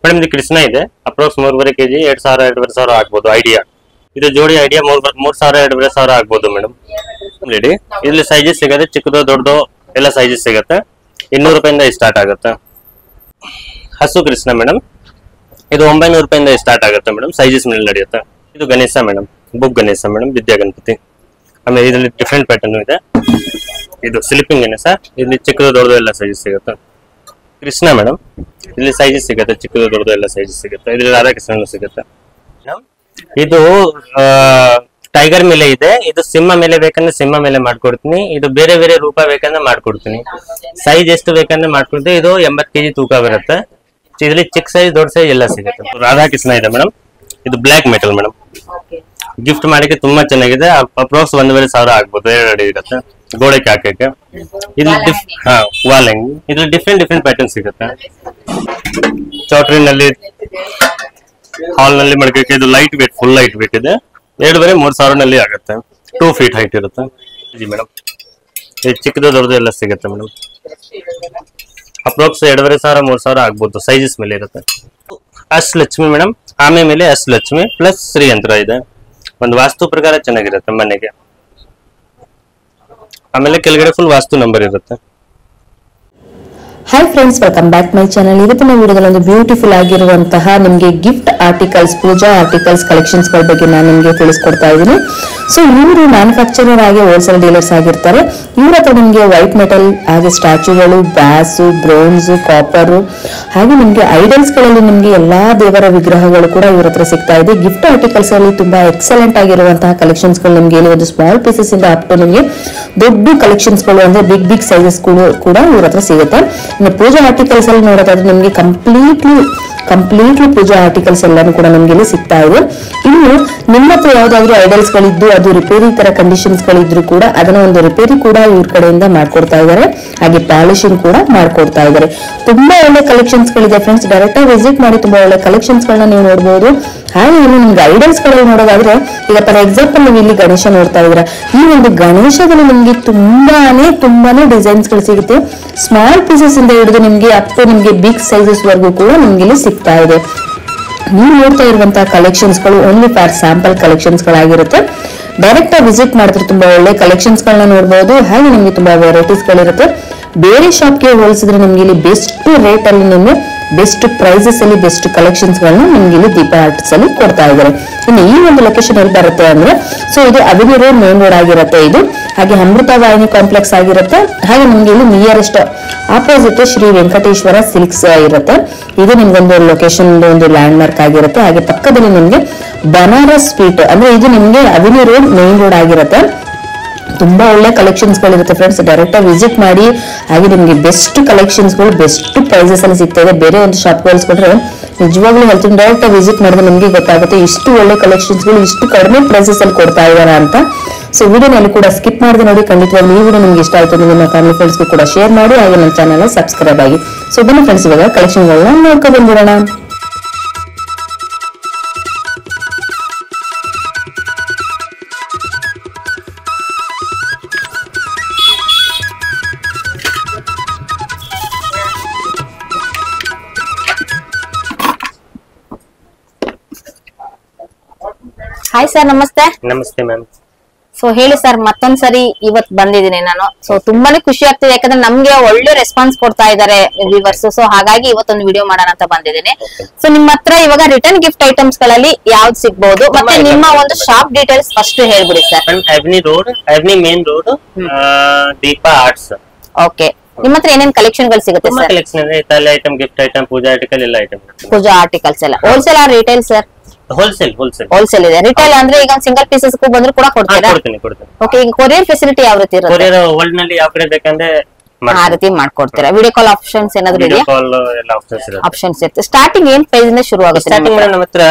Madam ಇದು ಕೃಷ್ಣ ಇದೆ ಅಪ್ರೋಕ್ಸ್ 3.5 kg 2,000 ಆಗ್ಬೋದು ಐಡಿಯಾ. ಇದು ಜೋಡಿ ಐಡಿಯಾ 3,000 2,500 ಆಗ್ಬೋದು ಮೇಡಮ್. ರೆಡಿ ಇಲ್ಲಿ ಸೈಜಸ್ ಸಿಗುತ್ತೆ, ಚಿಕ್ಕದು ದೊಡ್ಡದು ಎಲ್ಲ ಸೈಜಸ್ ಸಿಗುತ್ತೆ. 200 ರೂಪಾಯಿಂದ ಸ್ಟಾರ್ಟ್ ಆಗುತ್ತೆ. ಹಸು ಕೃಷ್ಣ ಮೇಡಮ್ ಇದು 900 ರೂಪಾಯಿಂದ ಸ್ಟಾರ್ಟ್ ಆಗುತ್ತೆ ಮೇಡಮ್. ಸೈಜಸ್ ಮೇಲೆ ನಡೆಯುತ್ತೆ. ಇದು Ganesha madam, book Ganesha madam, Vidya Ganapati. ಆಮೇಲೆ ಇದರಲ್ಲಿ ಡಿಫ್ರೆಂಟ್ ಪ್ಯಾಟರ್ನ್ ಇದೆ. ಇದು ಸ್ಲಿಪ್ಪಿಂಗ್ ಗಣೇಶ, ಇಲ್ಲಿ ಚಿಕ್ಕದು ದೊಡ್ಡದು ಎಲ್ಲ ಸೈಜಸ್ ಸಿಗುತ್ತೆ. ಕೃಷ್ಣ ಮೇಡಮ್ ಇಲ್ಲಿ ಸೈಜಸ್ ಸಿಗುತ್ತೆ, ಚಿಕ್ಕದು ದೊಡ್ಡದು ಎಲ್ಲ ಸೈಜಸ್ ಸಿಗುತ್ತೆ. ಇದರಲ್ಲಿ ರಾಧಾಕೃಷ್ಣ ಸಿಗುತ್ತೆ. ಇದು ಟೈಗರ್ ಮೇಲೆ ಇದೆ. ಇದು ಸಿಂಹ ಮೇಲೆ ಬೇಕಂದ್ರೆ ಸಿಂಹ ಮೇಲೆ ಮಾಡ್ಕೊಡ್ತೀನಿ. ಇದು ಬೇರೆ ಬೇರೆ ರೂಪ ಬೇಕಂದ್ರೆ ಮಾಡ್ಕೊಡ್ತೀನಿ. ಸೈಜ್ ಎಷ್ಟು ಬೇಕಂದ್ರೆ ಮಾಡ್ಕೊಡ್ತೀನಿ. ಇದು 80 kg ತೂಕ ಬರುತ್ತೆ. ಇದರಲ್ಲಿ ಚಿಕ್ಕ ಸೈಜ್ ದೊಡ್ಡ ಸೈಜ್ ಎಲ್ಲ ಸಿಗುತ್ತೆ. ರಾಧಾಕೃಷ್ಣ ಇದೆ ಮೇಡಮ್. ಇದು ಬ್ಲಾಕ್ ಮೆಟಲ್ ಮೇಡಮ್. ಗಿಫ್ಟ್ ಮಾಡಕ್ಕೆ ತುಂಬಾ ಚೆನ್ನಾಗಿದೆ. ಅಪ್ರೋಕ್ಸ್ 1,500 ಆಗ್ಬೋದು. 2 ಅಡಿ ಇರುತ್ತೆ ಗೋಡೆಗೆ ಹಾಕಕ್ಕೆ. ಇಲ್ಲಿ ವಾಲಿಂಗ್ ಇದ್ರಲ್ಲಿ ಡಿಫ್ರೆಂಟ್ ಪ್ಯಾಟರ್ನ್ ಸಿಗುತ್ತೆ. ಚೌಟ್ರಿನಲ್ಲಿ ಹಾಲ್ ನಲ್ಲಿ ಮಡಕಕ್ಕೆ. ಇದು light weight, full light wait ಇದೆ. 2,500-3,000 ನಲ್ಲಿ ಆಗುತ್ತೆ. 2 feet ಹೈಟ್ ಇರುತ್ತೆ. ಜಿ ಮೇಡಮ್ ಇದು ಚಿಕ್ಕದು ದೊಡ್ಡದು ಎಲ್ಲ ಸಿಗುತ್ತೆ ಮೇಡಮ್. ಅಪ್ರೋಕ್ಸ್ 2,500-3,000 ಆಗ್ಬೋದು. ಸೈಜಸ್ ಮೇಲೆ ಇರುತ್ತೆ. ಅಷ್ಟಲಕ್ಷ್ಮಿ ಮೇಡಮ್, ಆಮೆ ಮೇಲೆ ಅಷ್ಟಲಕ್ಷ್ಮಿ ಪ್ಲಸ್ ಶ್ರೀಯಂತ್ರ ಇದೆ. ಒಂದು ವಾಸ್ತು ಪ್ರಕಾರ ಚೆನ್ನಾಗಿರುತ್ತೆ ಮನೆಗೆ. ಆಮೇಲೆ ಕೆಳಗಡೆ ಫುಲ್ ವಾಸ್ತು ನಂಬರ್ ಇರುತ್ತೆ. Hi friends, welcome back my channel. ಇವತ್ತಿನ ವಿಡಿಯೋದಲ್ಲಿ ಒಂದು ಬ್ಯೂಟಿಫುಲ್ ಆಗಿರುವಂತಹ ನಿಮಗೆ ಗಿಫ್ಟ್ ಆರ್ಟಿಕಲ್ಸ್, ಪೂಜಾ ಆರ್ಟಿಕಲ್ಸ್ ಕಲೆಕ್ಷನ್ಸ್ ಗಳ ಬಗ್ಗೆ ನಾನು ನಿಮಗೆ ತಿಳಿಸ್ಕೊಡ್ತಾ ಇದ್ದೀನಿ. ಸೊ ಇವರು ಮ್ಯಾನುಫ್ಯಾಕ್ಚರರ್ ಆಗಿ ಹೋಲ್ಸೇಲ್ ಡೀಲರ್ಸ್ ಆಗಿರ್ತಾರೆ. ಇವ್ರ ಹತ್ರ ನಿಮಗೆ ವೈಟ್ ಮೆಟಲ್ ಹಾಗೆ ಸ್ಟ್ಯಾಚ್ಯೂಗಳು, ಬ್ರಾಸು, ಬ್ರೋನ್ಸ್, ಕಾಪರ್ ಹಾಗೆ ನಿಮಗೆ ಐಡಲ್ಸ್ ಗಳಲ್ಲಿ ನಿಮಗೆ ಎಲ್ಲಾ ದೇವರ ವಿಗ್ರಹಗಳು ಕೂಡ ಇವ್ರ ಹತ್ರ ಸಿಗ್ತಾ ಇದೆ. ಗಿಫ್ಟ್ ಆರ್ಟಿಕಲ್ಸ್ ಅಲ್ಲಿ ತುಂಬಾ ಎಕ್ಸಲೆಂಟ್ ಆಗಿರುವಂತಹ ಕಲೆಕ್ಷನ್ಸ್ ಗಳು ನಿಮಗೆ ಇಲ್ಲಿ ಒಂದು ಸ್ಮಾಲ್ ಪೀಸಸ್ ಇಂದ ಅಪ್ ಟು ನಿಮಗೆ ದೊಡ್ಡ ಕಲೆಕ್ಷನ್ಸ್ ಗಳು ಅಂದ್ರೆ ಬಿಗ್ ಸೈಜಸ್ ಕೂಡ ಇವ್ರ ಹತ್ರ ಸಿಗುತ್ತೆ. ಪೂಜಾ ಆರ್ಟಿಕಲ್ಸ್ ಅಲ್ಲಿ ನೋಡೋದಾದ್ರೆ ನಿಮಗೆ ಕಂಪ್ಲೀಟ್ಲಿ ಪೂಜಾ ಆರ್ಟಿಕಲ್ಸ್ ಎಲ್ಲಾನು ಕೂಡ ನಮ್ಗೆ ಇಲ್ಲಿ ಸಿಗ್ತಾ ಇದೆ. ಇನ್ನು ನಿಮ್ಮ ಹತ್ರ ಯಾವ್ದಾದ್ರು ಐಡಲ್ಸ್ ಗಳಿದ್ದು ಅದು ರಿಪೇರಿ ತರ ಕಂಡೀಷನ್ಸ್ ಗಳಿದ್ರು ಕೂಡ ಅದನ್ನ ಒಂದು ರಿಪೇರಿ ಕೂಡ ಇವ್ರ ಕಡೆಯಿಂದ ಮಾಡ್ಕೊಡ್ತಾ ಇದ್ದಾರೆ. ಹಾಗೆ ಪಾಲಿಶಿಂಗ್ ಕೂಡ ಮಾಡ್ಕೊಡ್ತಾ ಇದ್ದಾರೆ. ತುಂಬಾ ಒಳ್ಳೆ ಕಲೆಕ್ಷನ್ಸ್ ಗಳಿದೆ ಫ್ರೆಂಡ್ಸ್. ಡೈರೆಕ್ಟ್ ಆಗಿ ವಿಸಿಟ್ ಮಾಡಿ ತುಂಬಾ ಒಳ್ಳೆ ಕಲೆಕ್ಷನ್ಸ್ ಗಳನ್ನ ನೀವು ನೋಡಬಹುದು. ಹಾಗೆ ಇನ್ನು ನಿಮ್ಗೆ ಐಡಲ್ಸ್ ಗಳಲ್ಲಿ ನೋಡೋದಾದ್ರೆ ಈಗ ಫಾರ್ ಎಕ್ಸಾಂಪಲ್ ನೀವು ಇಲ್ಲಿ ಗಣೇಶ ನೋಡ್ತಾ ಇದ್ದೀರಾ. ಈ ಒಂದು ಗಣೇಶದಲ್ಲಿ ನಿಮ್ಗೆ ತುಂಬಾನೇ ಡಿಸೈನ್ಸ್ ಗಳು ಸಿಗುತ್ತೆ. ಸ್ಮಾಲ್ ಪೀಸಸ್ ಇಂದ ಹಿಡಿದು ನಿಮ್ಗೆ ಅಪ್ ಟು ನಿಮ್ಗೆ ಬಿಗ್ ಸೈಜಸ್ ವರೆಗೂ ಕೂಡ ನಿಮ್ಗೆ ಇಲ್ಲಿ ಸಿಗ್ತಾ ಇದೆ. ನೀವು ನೋಡ್ತಾ ಇರುವಂತಹ ಕಲೆಕ್ಷನ್ಸ್ ಗಳು ಓನ್ಲಿ ಫಾರ್ ಸ್ಯಾಂಪಲ್ ಕಲೆಕ್ಷನ್ಸ್ ಗಳಾಗಿರುತ್ತೆ. ಡೈರೆಕ್ಟ್ ಆಗಿ ವಿಸಿಟ್ ಮಾಡಿದ್ರೆ ತುಂಬಾ ಒಳ್ಳೆ ಕಲೆಕ್ಷನ್ಸ್ ಗಳನ್ನ ನೋಡಬಹುದು. ಹಾಗೆ ನಿಮ್ಗೆ ತುಂಬಾ ವೆರೈಟೀಸ್ ಗಳಿರುತ್ತೆ. ಬೇರೆ ಶಾಪ್ಗೆ ಹೋಲಿಸಿದ್ರೆ ನಿಮ್ಗೆ ಇಲ್ಲಿ ಬೆಸ್ಟ್ ರೇಟ್ ಅಲ್ಲಿ ನಿಮ್ಗೆ ಬೆಸ್ಟ್ ಪ್ರೈಸಸ್ ಅಲ್ಲಿ ಬೆಸ್ಟ್ ಕಲೆಕ್ಷನ್ಸ್ ಗಳನ್ನ ನಿಮ್ಗೆ ಇಲ್ಲಿ ದೀಪ ಆರ್ಟ್ಸ್ ಅಲ್ಲಿ ಕೊಡ್ತಾ ಇದ್ದಾರೆ. ಇನ್ನು ಈ ಒಂದು ಲೊಕೇಶನ್ ಎಲ್ಲಿ ಬರುತ್ತೆ ಅಂದ್ರೆ ಸೊ ಇದು ಅವೆನ್ಯೂ ರೋಡ್ ಮೇನ್ ರೋಡ್ ಆಗಿರುತ್ತೆ. ಇದು ಹಾಗೆ ಅಮೃತ ವಾಹಿನಿ ಕಾಂಪ್ಲೆಕ್ಸ್ ಆಗಿರುತ್ತೆ. ಹಾಗೆ ನಿಮ್ಗೆ ಇಲ್ಲಿ nearest opposite Shri Venkateshwara silks ಇರುತ್ತೆ. ಇದು ನಿಮ್ಗೊಂದು ಲೊಕೇಶನ್ ಒಂದು ಲ್ಯಾಂಡ್ ಮಾರ್ಕ್ ಆಗಿರುತ್ತೆ. ಹಾಗೆ ಪಕ್ಕದಲ್ಲಿ ನಿಮ್ಗೆ ಬನಾರಸ್ ಸ್ವೀಟ್ ಅಂದ್ರೆ ಇದು ನಿಮ್ಗೆ ಅವೆನ್ಯೂ ರೋಡ್ ಮೇನ್ ರೋಡ್ ಆಗಿರುತ್ತೆ. ತುಂಬಾ ಒಳ್ಳೆ ಕಲೆಕ್ಷನ್ಸ್ ಗಳಿರುತ್ತೆ ಫ್ರೆಂಡ್ಸ್. ಡೈರೆಕ್ಟ್ ಆಗಿ ವಿಸಿಟ್ ಮಾಡಿ. ಹಾಗೆ ನಿಮ್ಗೆ ಬೆಸ್ಟ್ ಕಲೆಕ್ಷನ್ಸ್ ಗಳು ಬೆಸ್ಟ್ ಪ್ರೈಸಸ್ ಅಲ್ಲಿ ಸಿಗ್ತಾ ಇದೆ. ಬೇರೆ ಒಂದು ಶಾಪ್ ಹೋಲಿಸ್ಕೊಂಡ್ರೆ ನಿಜವಾಗ್ಲೂ ಹೇಳ್ತೀನಿ, ಡೈರೆಕ್ಟ್ ಆಗಿ ವಿಸಿಟ್ ಮಾಡಿದ್ರೆ ನಿಮ್ಗೆ ಗೊತ್ತಾಗುತ್ತೆ ಇಷ್ಟು ಒಳ್ಳೆ ಕಲೆಕ್ಷನ್ಸ್ ಗಳು ಇಷ್ಟು ಕಡಿಮೆ ಪ್ರೈಸಸ್ ಅಲ್ಲಿ ಕೊಡ್ತಾ ಇದಾರೆ ಅಂತ. ಸೊ ವಿಡಿಯೋನಲ್ಲಿ ಕೂಡ ಸ್ಕಿಪ್ ಮಾಡಿದ್ರೆ ನೋಡಿ. ಖಂಡಿತವಾಗ್ಲೂ ಈ ವಿಡಿಯೋ ನಿಮ್ಗೆ ಇಷ್ಟ ಆಯ್ತು ಅಂದ್ರೆ ನಿಮ್ಮ ಫ್ಯಾಮಿಲಿ ಫ್ರೆಂಡ್ಸ್ಗೂ ಕೂಡ ಶೇರ್ ಮಾಡಿ. ಹಾಗೆ ನನ್ನ ಚಾನಲ್ ಸಬ್ಸ್ಕ್ರೈಬ್ ಆಗಿ. ಸೊ ಬನ್ನಿ ಫ್ರೆಂಡ್ಸ್, ಇವಾಗ ಕಲೆಕ್ಷನ್ ಗಳನ್ನ ನೋಡ್ಕೊಂಡು ಬಂದ್ಬಿಡೋಣ. ಹಾಯ್ ಸರ್, ನಮಸ್ತೆ. ನಮಸ್ತೆ ಮ್ಯಾಮ್. ಸೊ ಹೇಳಿ ಸರ್, ಮತ್ತೊಂದ್ಸರಿ ಇವತ್ ಬಂದಿದ್ದೀನಿ ನಾನು. ಸೊ ತುಂಬಾನೇ ಖುಷಿ ಆಗ್ತಿದೆ, ಯಾಕಂದ್ರೆ ನಮ್ಗೆ ಒಳ್ಳೆ ರೆಸ್ಪಾನ್ಸ್ ಕೊಡ್ತಾ ಇದಾರೆ ವ್ಯೂವರ್ಸ್. ಸೊ ಹಾಗಾಗಿ ಇವತ್ತೊಂದು ವಿಡಿಯೋ ಮಾಡೋಣ ಅಂತ ಬಂದಿದ್ದೀನಿ. ಸೊ ನಿಮ್ಮ ಹತ್ರ ಇವಾಗ ರಿಟರ್ನ್ ಗಿಫ್ಟ್ ಐಟಮ್ಸ್ ಗಳಲ್ಲಿ ಯಾವ್ದು ಸಿಗ್ಬಹುದು, ಮತ್ತೆ ನಿಮ್ಮ ಒಂದು ಶಾಪ್ ಡೀಟೇಲ್ಸ್ ಫಸ್ಟ್ ಹೇಳ್ಬಿಡಿ sir. Avenue main road Deepa arts. Okay, ನಿಮ್ಮ ಹತ್ರ ಏನೇನ್ ಕಲೆಕ್ಷನ್ ಗಳು ಸಿಗುತ್ತೆ ಸರ್? ಕಲೆಕ್ಷನ್ ಇದೆ, ಇತಾಲಿ item, gift item, puja article ಎಲ್ಲ ಐಟಮ್. ಪೂಜಾ ಆರ್ಟಿಕಲ್ಸ್ ಎಲ್ಲ wholesale or retail sir? Wholesale ಇದೆ. ರಿಟೇಲ್ ಅಂದ್ರೆ ಈಗ ಸಿಂಗಲ್ ಪೀಸಸ್ ಬಂದ್ರು ಕೂಡ ಕೊಡ್ತೀರಾ? ಓಕೆ, ಈಗ ಕೊರಿಯರ್ ಫೆಸಿಲಿಟಿ ಯಾವ ರೀತಿ ಇರುತ್ತೆ? ಕೊರಿಯರ್ ವರ್ಲ್ಡ್ ನಲ್ಲಿ ಯಾವ ಕಡೆ ಬೇಕಂದ್ರೆ ಆ ರೀತಿ ಮಾಡ್ಕೊಡ್ತೀರಾ. ವಿಡಿಯೋ ಕಾಲ್ ಆಪ್ಷನ್ಸ್ ಏನಾದ್ರು ಇದೆಯಾ? ಆಪ್ಷನ್ಸ್ ಇರುತ್ತೆ. ಸ್ಟಾರ್ಟಿಂಗ್ ಏನ್ ಪ್ರೈಸ್ ಇಂದ ಶುರು ಆಗುತ್ತೆ? ಸ್ಟಾರ್ಟಿಂಗ್ ನಮ್ಮ ಹತ್ರ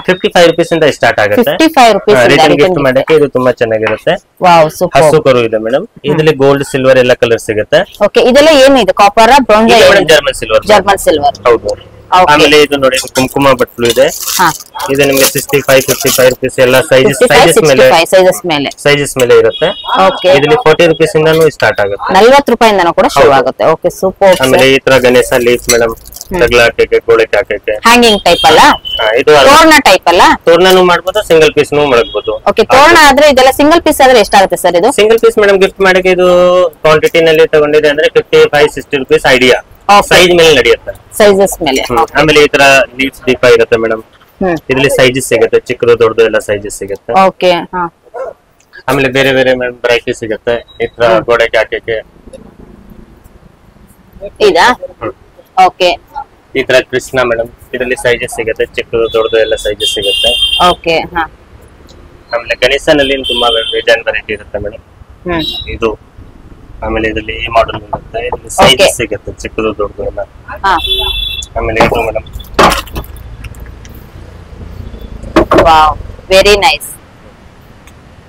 55 ರೂಪೀಸ್ ಇಂದ ಸ್ಟಾರ್ಟ್ ಆಗುತ್ತೆ. 55 ರೂಪೀಸ್ ರಿಟರ್ನ್ ಗಿಫ್ಟ್ ಮಾಡಕ್ಕೆ ಇದು ತುಂಬಾ ಚೆನ್ನಾಗಿರುತ್ತೆ. Wow, super. ಹಸು ಕರು ಇದೆ ಮೇಡಮ್. ಇದರಲ್ಲಿ ಗೋಲ್ಡ್, ಸಿಲ್ವರ್ ಎಲ್ಲ ಕಲರ್ ಸಿಗುತ್ತೆ. ಓಕೆ, ಇದೆಲ್ಲ ಏನಿದೆ? Copper, browns, German silver. ಹೌದು. ಆಮೇಲೆ ಇದು ನೋಡಿ, ಕುಂಕುಮ ಬಟ್ಲು ಇದೆ. ಇದು ನಿಮಗೆ 65, 55 ರೂಪೀಸ್ ಎಲ್ಲ ಸೈಜಸ್ ಮೇಲೆ ಇರುತ್ತೆ. ಇದರಲ್ಲಿ 40 ರೂಪೀಸ್ ಇಂದಾನು ಸ್ಟಾರ್ಟ್ ಆಗುತ್ತೆ. 40 ರೂಪಾಯಿಂದನೂ ಕೂಡ ಶುರು ಆಗುತ್ತೆ. Okay, super. ಆಮೇಲೆ ಈ ತರ ಗಣೇಶ ಲೀಫ್ ಮೇಡಮ್, ತಗ್ಲ ಹಾಕಕ್ಕೆ, ಗೋಡೆಗೆ ಹಾಕಕ್ಕೆ. ಹ್ಯಾಂಗಿಂಗ್ ಟೈಪ್ ಅಲ್ಲ, ಇದು ತೋರಣ ಟೈಪ್ ಅಲ್ಲ. ತೋರಣನು ಮಾಡ್ಬೋದು, ಸಿಂಗಲ್ ಪೀಸ್ ಮಾಡ್ಬೋದು. ಓಕೆ, ತೋರಣ ಆದ್ರೆ ಇದೆಲ್ಲ ಸಿಂಗಲ್ ಪೀಸ್ ಆದ್ರೆ ಎಷ್ಟಾಗುತ್ತೆ ಸರ್ ಇದು? ಸಿಂಗಲ್ ಪೀಸ್ ಮೇಡಮ್ ಗಿಫ್ಟ್ ಮಾಡಕ್ಕೆ ಇದು ಕ್ವಾಂಟಿಟಿ ನಲ್ಲಿ ತಗೊಂಡಿದೆ ಅಂದ್ರೆ 55-60 rupees ಐಡಿಯಾ. ಸೈಜ್ ಮೇಲೆ ನಡೆಯುತ್ತೆ, ಸೈಜಸ್ ಮೇಲೆ. ಆಮೇಲೆ ಈ ತರ ಲೀವ್ಸ್ ದೀಪ ಇರುತ್ತೆ ಮೇಡಮ್. ಇದ್ರಲ್ಲಿ ಸೈಜಸ್ ಸಿಗುತ್ತೆ, ಚಿಕ್ಕದು ದೊಡ್ಡದು ಎಲ್ಲ ಸೈಜಸ್ ಸಿಗುತ್ತೆ. ಓಕೆ, ಆಮೇಲೆ ಬೇರೆ ಬೇರೆ ವೆರೈಟಿ ಸಿಗುತ್ತೆ ಈ ತರ ಗೋಡೆಗೆ ಹಾಕಕ್ಕೆ. ಇದಾ? ಓಕೆ, ಈ ತರ ಕೃಷ್ಣ ಮೇಡಮ್, ಇದರಲ್ಲಿ ಸೈಜಸ್ ಸಿಗುತ್ತೆ, ಚಿಕ್ಕದು ದೊಡ್ಡದು ಎಲ್ಲ ಸೈಜಸ್ ಸಿಗುತ್ತೆ. ಓಕೆ, ಆಮೇಲೆ ಗಣೇಶನಲ್ಲಿ ತುಂಬಾ ಡಿಸೈನ್ ವೆರೈಟಿ ಇರುತ್ತೆ ಮೇಡಮ್. ಇದು ಆಮೇಲೆ ಇದರಲ್ಲಿ ಈ ಮಾಡೆಲ್ ಬರುತ್ತೆ, ಇದರಲ್ಲಿ ಸೈಜಸ್ ಸಿಗುತ್ತೆ, ಚಿಕ್ಕದು ದೊಡ್ಡದು ಎಲ್ಲ. ಆಮೇಲೆ ಇದು ಮೇಡಮ್, ವಾವ್, ವೆರಿ ನೈಸ್,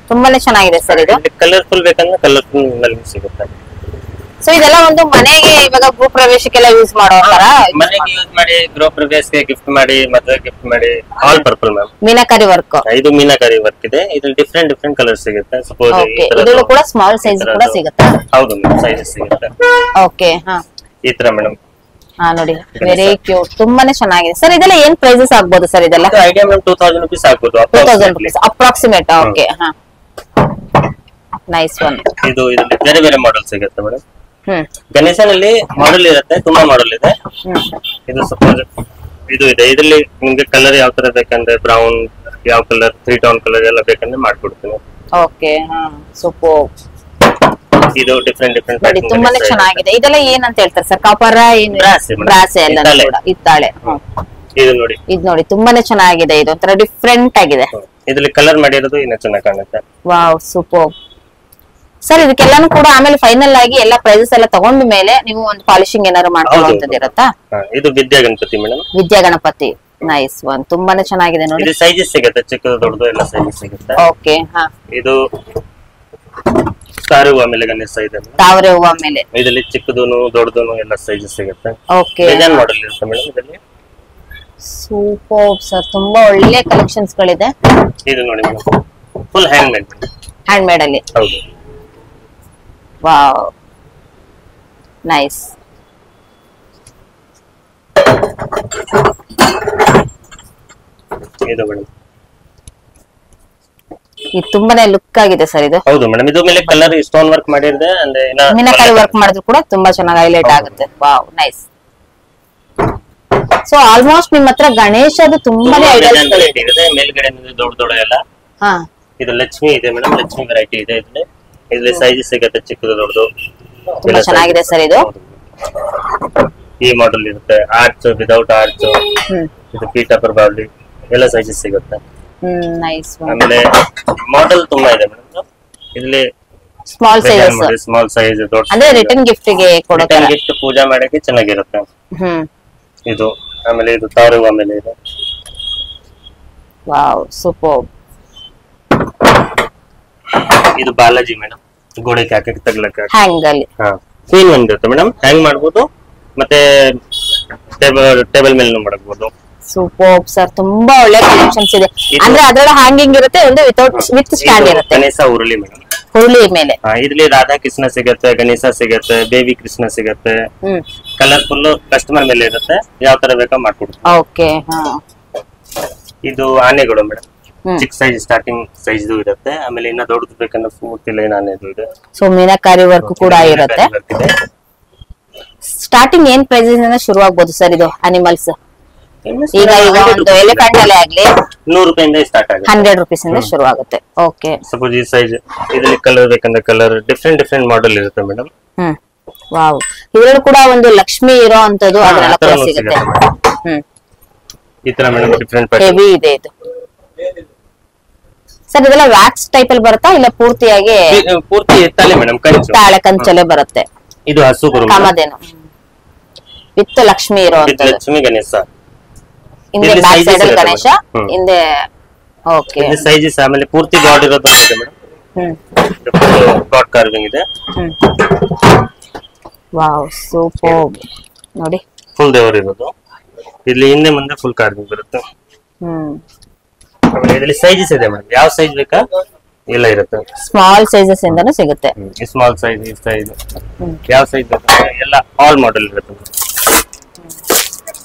ತುಂಬಾನೇ ಚೆನ್ನಾಗಿದೆ ಸರ್ ಇದು. ಕಲರ್ಫುಲ್ ಬೇಕಂದ್ರೆ ಕಲರ್ಫುಲ್ ನಲ್ಲಿ ಸಿಗುತ್ತೆ. ಸೊ ಇದೆಲ್ಲ ಒಂದು ಮನೆಗೆ ಇವಾಗ ಗೃಹ ಪ್ರವೇಶಕ್ಕೆಲ್ಲ ಯೂಸ್ ಮಾಡೋ ತರ, ಮನೆಗೆ ಯೂಸ್ ಮಾಡಿ, ಗೃಹ ಪ್ರವೇಶಕ್ಕೆ ಗಿಫ್ಟ್ ಮಾಡಿ, ಮದುವೆ ಗಿಫ್ಟ್ ಮಾಡಿ, all purple ma'am. Meenakari work, ಇದು ಮೀನಾಕರಿ ವರ್ಕ್ ಇದೆ. ಇದ್ರಲ್ಲಿ ಡಿಫ್ರೆಂಟ್ ಕಲರ್ ಸಿಗುತ್ತೆ. ಸಪೋಸ್ ಇದರಲ್ಲೂ ಕೂಡ ಸ್ಮಾಲ್ ಸೈಜ್ ಕೂಡ ಸಿಗುತ್ತೆ. ಹೌದು, ಸೈಜಸ್ ಸಿಗುತ್ತೆ. ಓಕೆ, ಈ ತರ ಮೇಡಮ್. ನೋಡಿ, ವೆರಿ ಕ್ಯೂಟ್, ತುಂಬಾನೇ ಚೆನ್ನಾಗಿದೆ ಸರ್. ಇದೆಲ್ಲ ಏನ್ ಪ್ರೈಸಸ್ ಆಗ್ಬೋದು ಸರ್? ಇದೆಲ್ಲ ಐಡಿಯಾ ಮೇಡಮ್ 2000 rupees ಆಗ್ಬೋದು, 2000 rupees approximate. Okay, nice one. ಇದು ಇದರಲ್ಲಿ ಬೇರೆ ಬೇರೆ ಮಾಡೆಲ್ ಸಿಗುತ್ತೆ ಮೇಡಮ್. ಗಣೇಶನಲ್ಲಿ ಮಾಡೆಲ್ ಇರುತ್ತೆ, ತುಂಬಾ ಮಾಡೆಲ್ ಇದೆ. ಇದು ಸಪೋಸ್ ಇದು ಇದೆ, ಇದರಲ್ಲಿ ನಿಮ್ಗೆ ಕಲರ್ ಯಾವ ತರ ಬೇಕಂದ್ರೆ ಬ್ರೌನ್, ಯಾವ ಕಲರ್ 3 ಟೋನ್ ಕಲರ್ ಎಲ್ಲ ಬೇಕಂದ್ರೆ ಮಾಡ್ಕೊಡ್ತೀನಿ. Okay, super. ಇದು ಡಿಫ್ರೆಂಟ್ ತುಂಬಾನೇ ಚೆನ್ನಾಗಿದೆ. ಇದೆಲ್ಲ ಏನಂತ ಹೇಳ್ತಾರೆ ಸರ್? ಕಾಪರ್, ಏನು ಬ್ರಾಸ್ ಎಲ್ಲ ಕೂಡ ಇತ್ತಾಳೆ. ಇದು ನೋಡಿ, ಇದು ನೋಡಿ, ತುಂಬಾನೇ ಚೆನ್ನಾಗಿದೆ. ಇದು ಒಂಥರ ಡಿಫ್ರೆಂಟ್ ಆಗಿದೆ. ಇದರಲ್ಲಿ ಕಲರ್ ಮಾಡಿರೋದು ಇನ್ನೂ ಚೆನ್ನಾಗಿ ಕಾಣುತ್ತೆ. Wow, super sir. ಇದಕ್ಕೆಲ್ಲಾನು ಕೂಡ ಆಮೇಲೆ ಫೈನಲ್ ಆಗಿ ಎಲ್ಲ ಪ್ರೈಸಸ್ ಎಲ್ಲ ತಗೊಂಡ ಮೇಲೆ ನೀವು ಒಂದು ಪಾಲಿಶಿಂಗ್ ಏನಾದ್ರು ಮಾಡ್ಕೊಳ್ಳುವಂತದ್ದು ಇರುತ್ತಾ? ಇದು ವಿದ್ಯಾ Ganapati madam. Vidya Ganapati, nice one, ತುಂಬಾನೇ ಚೆನ್ನಾಗಿದೆ ನೋಡಿ. ಇದು ಸೈಜಸ್ ಸಿಗುತ್ತೆ, ಚಿಕ್ಕದು ದೊಡ್ಡದು ಎಲ್ಲ ಸೈಜಸ್ ಸಿಗುತ್ತೆ. ಓಕೆ, ಇದು ತಾರೆ ಹೂವ ಮೇಲೆ ಗಣೇಶ ಇದೆ, ತಾವರೆ ಹೂವ ಮೇಲೆ. ಇದರಲ್ಲಿ ಚಿಕ್ಕದೂನು ದೊಡ್ಡದೂನು ಎಲ್ಲ ಸೈಜಸ್ ಸಿಗುತ್ತೆ. ಓಕೆ, ಡಿಸೈನ್ ಮಾಡೆಲ್ ಇರುತ್ತೆ ಮೇಡಮ್ ಇದರಲ್ಲಿ. ಸೂಪರ್ ಸರ್, ತುಂಬಾ ಒಳ್ಳೆ ಕಲೆಕ್ಷನ್ಸ್ ಗಳಿದೆ. ಇದು ನೋಡಿ madam, full hand made. Hand made ಅಲ್ಲಿ. ಹೌದು. Wow, nice. ಇದು ಮೇಡಮ್, ಇದು ತುಂಬಾನೇ ಲುಕ್ ಆಗಿದೆ ಸರ್ ಇದು. ಹೌದು ಮೇಡಮ್, ಇದು ಮೇಲೆ ಕಲರ್ ಸ್ಟೋನ್ ವರ್ಕ್ ಮಾಡಿದ್ರೆ ಅಂದ್ರೆ ಮೀನಾಕರಿ ವರ್ಕ್ ಮಾಡಿದ್ರು ಕೂಡ ತುಂಬಾ ಚೆನ್ನಾಗಿ ಹೈಲೈಟ್ ಆಗುತ್ತೆ. Wow, nice. ಸೊ ಆಲ್ಮೋಸ್ಟ್ ನಿಮ್ ಹತ್ರ ಗಣೇಶದು ತುಂಬಾನೇ ಐಡಿಯಾಸ್ ಇದೆ. ಮೇಲ್ಗಡೆ ದೊಡ್ಡ ಎಲ್ಲ. ಇದು ಲಕ್ಷ್ಮಿ ಇದೆ ಮೇಡಮ್, ಲಕ್ಷ್ಮಿ ವೆರೈಟಿ ಇದೆ. ಇದ್ರಲ್ಲಿ ಸೈಜಸ್ ಸಿಗುತ್ತೆ, ಚಿಕ್ಕದು ದೊಡ್ಡದು ತುಂಬಾ ಚೆನ್ನಾಗಿದೆ ಸರ್ ಇದು. ಈ ಮಾಡೆಲ್ ಇರುತ್ತೆ, ಆರ್ಚ್, ವಿದೌಟ್ ಆರ್ಚ್, ಇದು ಪೀಠಾಪುರ ಬಾವ್ಲಿ ಎಲ್ಲ ಸೈಜಸ್ ಸಿಗುತ್ತೆ. ನೈಸ್. ಆಮೇಲೆ ಮಾಡೆಲ್ ತುಂಬಾ ಇದೆ ಮೇಡಮ್. ಇಲ್ಲಿ ಸ್ಮಾಲ್ ಸೈಜಸ್, ಸ್ಮಾಲ್ ಸೈಜ್, ದೊಡ್ಡ ಅಂದ್ರೆ ರಿಟರ್ನ್ ಗಿಫ್ಟ್ ಗೆ ಕೊಡೋಕೆ, ಗಿಫ್ಟ್ ಪೂಜಾ ಮಾಡಕ್ಕೆ ಚೆನ್ನಾಗಿರುತ್ತೆ. ಇದು ಆಮೇಲೆ ಇದು ತಾರೆ ಹೂವ ಮೇಲೆ ಇದೆ. Wow, super. ಇದು ಬಾಲಾಜಿ ಮೇಡಮ್, ಗೋಡೆಗೆ ಹಾಕಕ್ಕೆ ತಗ್ಲಕ್ಕೆ ಹ್ಯಾಂಗ್ ಅಲ್ಲಿ. ಕ್ವೀನ್ ಒನ್ ಇರುತ್ತೆ ಮೇಡಮ್, ಹ್ಯಾಂಗ್ ಮಾಡ್ಬೋದು, ಮತ್ತೆ ಟೇಬಲ್ ಮೇಲೆ ಮಾಡಬಹುದು. ಸೂಪರ್ ಸರ್, ತುಂಬಾ ಒಳ್ಳೆ ಕಲೆಕ್ಷನ್ಸ್ ಇದೆ. ಅಂದ್ರೆ ಅದರ ಹ್ಯಾಂಗಿಂಗ್ ಇರುತ್ತೆ, ಒಂದು ವಿತ್ ಸ್ಟ್ಯಾಂಡ್ ಇರುತ್ತೆ. ಗಣೇಶ ಉರುಳಿ ಮೇಡಮ್, ಹುರುಳಿ ಮೇಲೆ. ಇದ್ರಲ್ಲಿ ರಾಧಾ ಕೃಷ್ಣ ಸಿಗತ್ತೆ, ಗಣೇಶ ಸಿಗತ್ತೆ, ಬೇಬಿ ಕೃಷ್ಣ ಸಿಗತ್ತೆ. ಕಲರ್ಫುಲ್ ಕಸ್ಟಮರ್ ಮೇಲೆ ಇರುತ್ತೆ, ಯಾವ ತರ ಬೇಕಾ ಮಾಡ್ಕೊಡ್ತೀವಿ. ಓಕೆ, ಇದು ಆನೆಗಳು ಮೇಡಮ್, ಚಿಕ್ಕ ಸೈಜ್ ಸ್ಟಾರ್ಟಿಂಗ್ ಸೈಜ್ ಇರುತ್ತೆ. ಆಮೇಲೆ ಇನ್ನ ದೊಡ್ಡದು ಬೇಕಂದ್ರೆ ಪೂರ್ತಿ ಲೈನ್ ಆನೆದು ಇದೆ. ಸೊ ಮೀನಾಕಾರಿ ವರ್ಕ್ ಕೂಡ ಇರುತ್ತೆ. ಸ್ಟಾರ್ಟಿಂಗ್ ಏನ್ ಪ್ರೈಸಸ್ ಇಂದ ಶುರು ಆಗ್ಬೋದು ಸರ್ ಇದು ಅನಿಮಲ್ಸ್? ಈಗ ಒಂದು ಎಲಿಫೆಂಟ್ ಅಲ್ಲೇ ಆಗ್ಲಿ 100 ರೂಪಾಯಿಂದ ಸ್ಟಾರ್ಟ್ ಆಗುತ್ತೆ, 100 ರೂಪೀಸ್ ಇಂದ ಶುರು ಆಗುತ್ತೆ. ಓಕೆ, ಸಪೋಸ್ ಈ ಸೈಜ್ ಇದರಲ್ಲಿ ಕಲರ್ ಬೇಕಂದ್ರೆ ಕಲರ್ ಡಿಫ್ರೆಂಟ್ ಮಾಡೆಲ್ ಇರುತ್ತೆ ಮೇಡಮ್. ವಾವ್, ಇದರಲ್ಲೂ ಕೂಡ ಒಂದು ಲಕ್ಷ್ಮಿ ಇರೋ ಅಂತದ್ದು ಅದೆಲ್ಲ ಕೂಡ ಸಿಗುತ್ತೆ. ಈ ತರ ಮೇಡಮ್ ಡಿಫ್ರೆಂಟ್ ಹೆವಿ ಇದೆ ಇದು ಸರ್. ಇದೆಲ್ಲ ವ್ಯಾಕ್ಸ್ ಟೈಪ್ ಅಲ್ಲಿ ಬರುತ್ತಾ ಇಲ್ಲ ಪೂರ್ತಿಯಾಗಿ? ಪೂರ್ತಿ ಎತ್ತಲೆ ಮೇಡಮ್, ತಾಳೆ ಕಂಚಲೆ ಬರುತ್ತೆ. ಇದು ಹಸು ಕಾಮಧೇನು ವಿತ್ ಲಕ್ಷ್ಮಿ ಇರೋ ಅಂತದ್ದು. ಲಕ್ಷ್ಮಿ ಗಣೇಶ ಹಿಂದೆ ಬ್ಯಾಕ್ ಸೈಡ್ ಅಲ್ಲಿ ಗಣೇಶ, ಹಿಂದೆ. ಓಕೆ, ಇದು ಸೈಜಸ್. ಆಮೇಲೆ ಪೂರ್ತಿ ಗಾಡ್ ಇರೋದು ಇದೆ ಮೇಡಮ್, ಗಾಡ್ ಕಾರ್ವಿಂಗ್ ಇದೆ. Wow, super. ನೋಡಿ, ಫುಲ್ ದೇವರ್ ಇರೋದು. ಇಲ್ಲಿ ಹಿಂದೆ ಮುಂದೆ ಫುಲ್ ಕಾರ್ವಿಂಗ್ ಬರುತ್ತೆ. ಆಮೇಲೆ ಇದರಲ್ಲಿ ಸೈಜಸ್ ಇದೆ ಮೇಡಮ್, ಯಾವ ಸೈಜ್ ಬೇಕಾ ಎಲ್ಲ ಇರುತ್ತೆ. ಸ್ಮಾಲ್ ಸೈಜಸ್ ಇಂದನೂ ಸಿಗುತ್ತೆ. ಸ್ಮಾಲ್ ಸೈಜ್, ಈ ಸೈಜ್, ಯಾವ ಸೈಜ್ ಬೇಕಾ ಎಲ್ಲ ಆಲ್ ಮಾಡೆಲ್ ಇರುತ್ತೆ.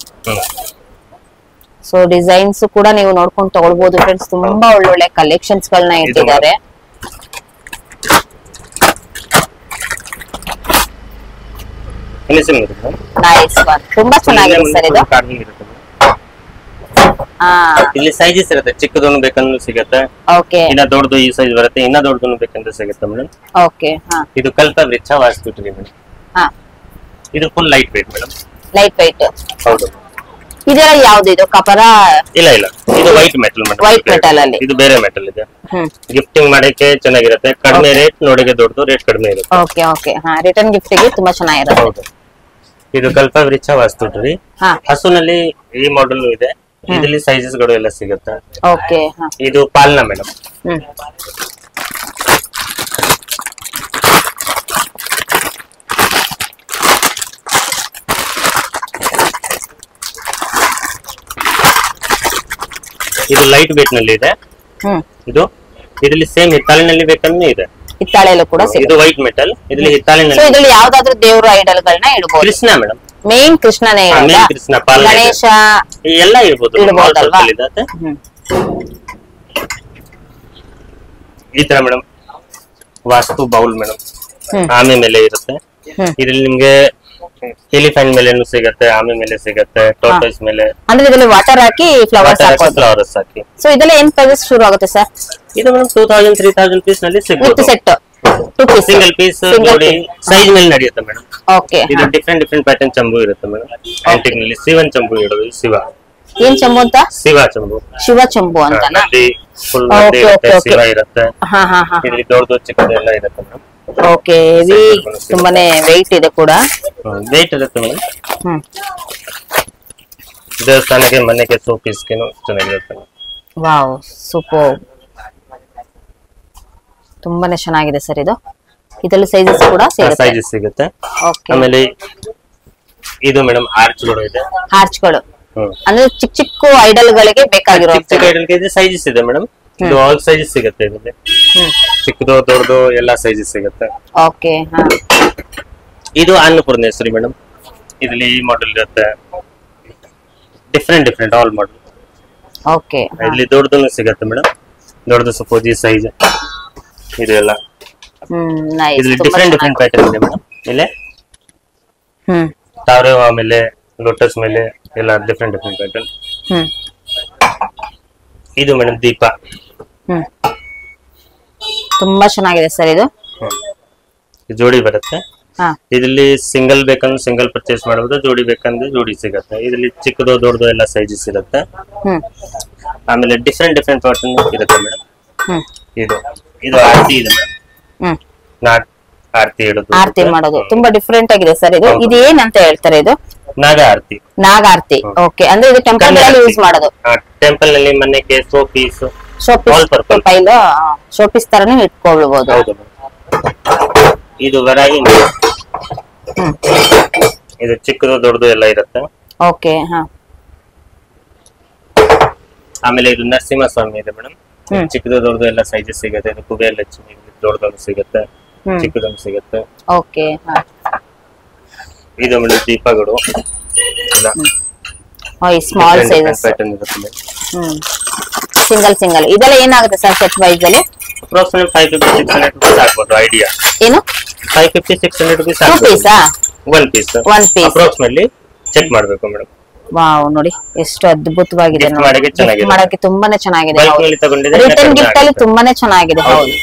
ಸೊ ಡಿಸೈನ್ಸ್ ಕೂಡ ನೀವು ನೋಡ್ಕೊಂಡು ತಗೊಳ್ಬಹುದು ಫ್ರೆಂಡ್ಸ್. ತುಂಬಾ ಒಳ್ಳೊಳ್ಳೆ ಕಲೆಕ್ಷನ್ಸ್ ಗಳನ್ನ ಇಟ್ಟಿದ್ದಾರೆ. ನೈಸ್ ಒನ್, ತುಂಬಾ ಚೆನ್ನಾಗಿದೆ ಸರ್ ಇದು. ಇಲ್ಲಿ ಸೈಜಸ್ ಇರುತ್ತೆ, ಚಿಕ್ಕದೊಂದು ಬೇಕಂದ್ರೂ ಸಿಗುತ್ತೆ. ಓಕೆ, ಇನ್ನ ದೊಡ್ಡದು ಈ ಸೈಜ್ ಬರುತ್ತೆ, ಇನ್ನ ದೊಡ್ಡದು ಬೇಕಂದ್ರೆ ಸಿಗುತ್ತೆ ಮೇಡಮ್. ಓಕೆ, ಇದು ಕಲ್ಪ ವೃಕ್ಷ ವಾಸ್ತುಟ್ರಿ ಮೇಡಮ್. ಇದು full light weight madam. Light weight. ಹೌದು. ಇದೆಲ್ಲ ಯಾವ್ದು ಇದು ಕಪರ? ಇಲ್ಲ ಇದು white metal madam. White metal ಅಲ್ಲಿ ಇದು ಬೇರೆ ಮೆಟಲ್ ಇದೆ. ಗಿಫ್ಟಿಂಗ್ ಮಾಡಕ್ಕೆ ಚೆನ್ನಾಗಿರುತ್ತೆ. ಕಡಿಮೆ ರೇಟ್, ನೋಡಿಗೆ ದೊಡ್ಡದು, ರೇಟ್ ಕಡಿಮೆ ಇರುತ್ತೆ. ಓಕೆ ಓಕೆ, ರಿಟರ್ನ್ ಗಿಫ್ಟ್ ಗೆ ತುಂಬಾ ಚೆನ್ನಾಗಿರುತ್ತೆ. ಹೌದು. ಇದು ಕಲ್ಪ ವೃಕ್ಷ ವಾಸ್ತುಟ್ರಿ. ಹಸುನಲ್ಲಿ ಈ ಮಾಡೆಲ್ ಇದೆ. ಇದರಲ್ಲಿ ಸೈಜಸ್ ಗಳು ಎಲ್ಲ ಸಿಗುತ್ತೆ. ಓಕೆ, ಇದು ಪಾಲ್ನಾ ಮೇಡಮ್. ಇದು ಲೈಟ್ ವೇಟ್ ನಲ್ಲಿ ಇದೆ. ಇದು ಇದರಲ್ಲಿ ಸೇಮ್ ಹಿತ್ತಾಳಿನಲ್ಲಿ ಬೇಕಂದ್ರೆ ಇದೆ. ಹಿತ್ತಾಳೆಲ್ಲೂ ಕೂಡ ಸಿಗುತ್ತೆ. ಇದು ವೈಟ್ ಮೆಟಲ್, ಇದರಲ್ಲಿ ಹಿತ್ತಾಳಿನಲ್ಲಿ. ಸೊ ಇದರಲ್ಲಿ ಯಾವ್ದಾದ್ರು ದೇವ್ರ ಐಡಲ್ ಗಳನ್ನ ಇಡಬಹುದು? ಕೃಷ್ಣ ಮೇಡಮ್. ಮೇನ್ ಕೃಷ್ಣನೇ ಇರೋದಾ? ಕೃಷ್ಣ, ಪಾಲ್, ಗಣೇಶ ಎಲ್ಲ ಇರ್ಬೋದು. ಈ ತರ ಮೇಡಮ್ ವಾಸ್ತು ಬೌಲ್ ಮೇಡಮ್. ಆಮೆ ಮೇಲೆ ಇರುತ್ತೆ. ಇದ್ರಲ್ಲಿ ನಿಮ್ಗೆ ಎಲಿಫೆಂಟ್ ಮೇಲೆ ಸಿಗತ್ತೆ, ಆಮೆ ಮೇಲೆ ಸಿಗತ್ತೆ, ಟೋಟಸ್ ಮೇಲೆ. ಅಂದ್ರೆ ಇದರಲ್ಲಿ ವಾಟರ್ ಹಾಕಿ ಫ್ಲವರ್ಸ್ ಹಾಕಿ. ಸೊ ಇದೆಲ್ಲ ಏನ್ ಪ್ರೈಸ್ ಶುರು ಆಗುತ್ತೆ ಸರ್? ಇದು ಮೇಡಮ್ 2000 3000 ಪೀಸ್ ನಲ್ಲಿ ಸಿಗುತ್ತೆ. ಸೆಟ್ ಸಿಂಗಲ್ ಪೀಸ್ ನೋಡಿ ಸೈಜ್ ಮೇಲೆ ನಡೆಯುತ್ತೆ ಮೇಡಮ್. ಓಕೆ, ಇದು ಡಿಫ್ರೆಂಟ್ ಪ್ಯಾಟರ್ನ್ ಚಂಬು ಇರುತ್ತೆ ಮೇಡಮ್. ಆಂಟಿಕ್ ನಲ್ಲಿ ಶಿವನ್ ಚಂಬು ಇಡೋದು. ಶಿವ ಏನ್ ಚಂಬು ಅಂತ? ಶಿವ ಚಂಬು. ಶಿವ ಚಂಬು ಅಂತನಾ? ಫುಲ್ ಇರುತ್ತೆ, ಶಿವ ಇರುತ್ತೆ. ಇಲ್ಲಿ ದೊಡ್ಡದು ಚಿಕ್ಕದು ಎಲ್ಲ ಇರುತ್ತೆ ಮೇಡಮ್. ಓಕೆ, ತುಂಬಾನೇ ವೆಯ್ಟ್ ಇದೆ ಕೂಡ. ವೆಯ್ಟ್ ಇರುತ್ತೆ ಮೇಡಮ್. ದೇವಸ್ಥಾನಕ್ಕೆ, ಮನೆಗೆ, ಸೋ ಪೀಸ್ಗೆನು ಚೆನ್ನಾಗಿರುತ್ತೆ. ವಾವ್, ಸೂಪರ್, ತುಂಬಾನೇ ಚೆನ್ನಾಗಿದೆ ಸರ್ ಇದು. ಇದರಲ್ಲಿ ಸೈಜಸ್ ಕೂಡ ಸೈಜಸ್ ಸಿಗುತ್ತೆ. ಓಕೆ, ಆಮೇಲೆ ಇದು ಮೇಡಮ್ ಆರ್ಚ್ ಗಳು ಇದೆ. ಆರ್ಚ್ಗಳು ಅಂದ್ರೆ ಚಿಕ್ಕ ಚಿಕ್ಕ ಐಡಲ್ ಗಳಿಗೆ ಬೇಕಾಗಿರೋ ಸೈಜಸ್ ಇದೆ ಮೇಡಮ್. ಇದು ಆಲ್ ಸೈಜಸ್ ಸಿಗುತ್ತೆ ಇದರಲ್ಲಿ. ಚಿಕ್ಕದು ದೊಡ್ಡದು ಎಲ್ಲ ಸೈಜಸ್ ಸಿಗುತ್ತೆ. ಓಕೆ, ಇದು ಅನ್ನಪೂರ್ಣೇಶ್ವರಿ ಮೇಡಮ್. ಇದರಲ್ಲಿ ಈ ಮಾಡೆಲ್ ಇರುತ್ತೆ. Different all model. ಓಕೆ, ಇಲ್ಲಿ ದೊಡ್ಡದು ಸಿಗುತ್ತೆ ಮೇಡಮ್. ದೊಡ್ಡದು ಸಪೋಸ್ ಈ ಸೈಜ್ ಇದು ಎಲ್ಲ. ಇದರಲ್ಲಿ ಡಿಫ್ರೆಂಟ್ ಪ್ಯಾಟರ್ನ್ ಇದೆ ಮೇಡಮ್. ಇಲ್ಲಿ ತಾವರೆ ಮೇಲೆ, ಲೋಟಸ್ ಮೇಲೆ ಎಲ್ಲ ಡಿಫ್ರೆಂಟ್ ಪ್ಯಾಟರ್ನ್. ಇದು ಮೇಡಮ್ ದೀಪ. ತುಂಬಾ ಚೆನ್ನಾಗಿದೆ ಸರ್ ಇದು. ಜೋಡಿ ಬರುತ್ತೆ. ಇದರಲ್ಲಿ ಸಿಂಗಲ್ ಬೇಕಂದ್ರೆ ಸಿಂಗಲ್ ಪರ್ಚೇಸ್ ಮಾಡಬಹುದು, ಜೋಡಿ ಬೇಕಂದ್ರೆ ಜೋಡಿ ಸಿಗುತ್ತೆ. ಇದರಲ್ಲಿ ಚಿಕ್ಕದು ದೊಡ್ಡದು ಎಲ್ಲ ಸೈಜಸ್ ಇರುತ್ತೆ. ಆಮೇಲೆ ಡಿಫ್ರೆಂಟ್ ಪ್ಯಾಟರ್ನ್ ಇರುತ್ತೆ ಮೇಡಮ್. ಇದು ಆರತಿ ಇದೆ ಮೇಡಮ್. ನಾಟ್ ಆರತಿ ಇಡೋದು, ಆರತಿ ಮಾಡೋದು ತುಂಬಾ ಡಿಫ್ರೆಂಟ್ ಆಗಿದೆ ಸರ್ ಇದು. ಇದು ಏನಂತ ಹೇಳ್ತಾರೆ? ಇದು ನಾಗ ಆರತಿ. ನಾಗ ಆರತಿ. ಓಕೆ, ಅಂದ್ರೆ ಇದು ಟೆಂಪಲ್ ನಲ್ಲಿ ಯೂಸ್ ಮಾಡೋದು. ಟೆಂಪಲ್ ನಲ್ಲಿ, ಮನೆಗೆ, ಶೋ ಪೀಸ್ ತರನೇ ಇಟ್ಕೊಳ್ಬಹುದು. ಇದು ವರಾಗಿ. ಇದು ಚಿಕ್ಕದು ದೊಡ್ಡದು ಎಲ್ಲ ಇರುತ್ತೆ. ಓಕೆ, ಆಮೇಲೆ ಇದು ನರಸಿಂಹಸ್ವಾಮಿ ಇದೆ ಮೇಡಮ್. ಚಿಕ್ಕದು ದೊಡ್ಡದು ಎಲ್ಲ ಸೈಜಸ್ ಸಿಗುತ್ತೆ. ಇದು ಕುಬೇರ ಲಕ್ಷ್ಮಿ, ದೊಡ್ಡದೊಂದು ಸಿಗುತ್ತೆ, ಚಿಕ್ಕದೊಂದು ಸಿಗುತ್ತೆ. ಓಕೆ, ಇದು ಮೇಡಮ್ ದೀಪಗಳು. Small sizes, single. ಇದೆಲ್ಲ ಏನಾಗುತ್ತೆ ಸರ್ ಸೆಟ್ ವೈಸ್ ಅಲ್ಲಿ? ಅಪ್ರಾಕ್ಸಿಮೇಟ್ 550-600 ರೂಪೀಸ್ ಆಗ್ಬೋದು. ಐಡಿಯಾ ಏನು? 550-600 rupees. One piece approximately check ಮಾಡಬೇಕು ಮೇಡಮ್. ವಾವ್, ನೋಡಿ ಎಷ್ಟು ಅದ್ಭುತವಾಗಿದೆ. ಮಾಡಕ್ಕೆ ತುಂಬಾನೇ ಚೆನ್ನಾಗಿದೆ. ರಿಟರ್ನ್ ಗಿಫ್ಟ್ ಅಲ್ಲಿ ತುಂಬಾನೇ ಚೆನ್ನಾಗಿದೆ. ಹೌದು,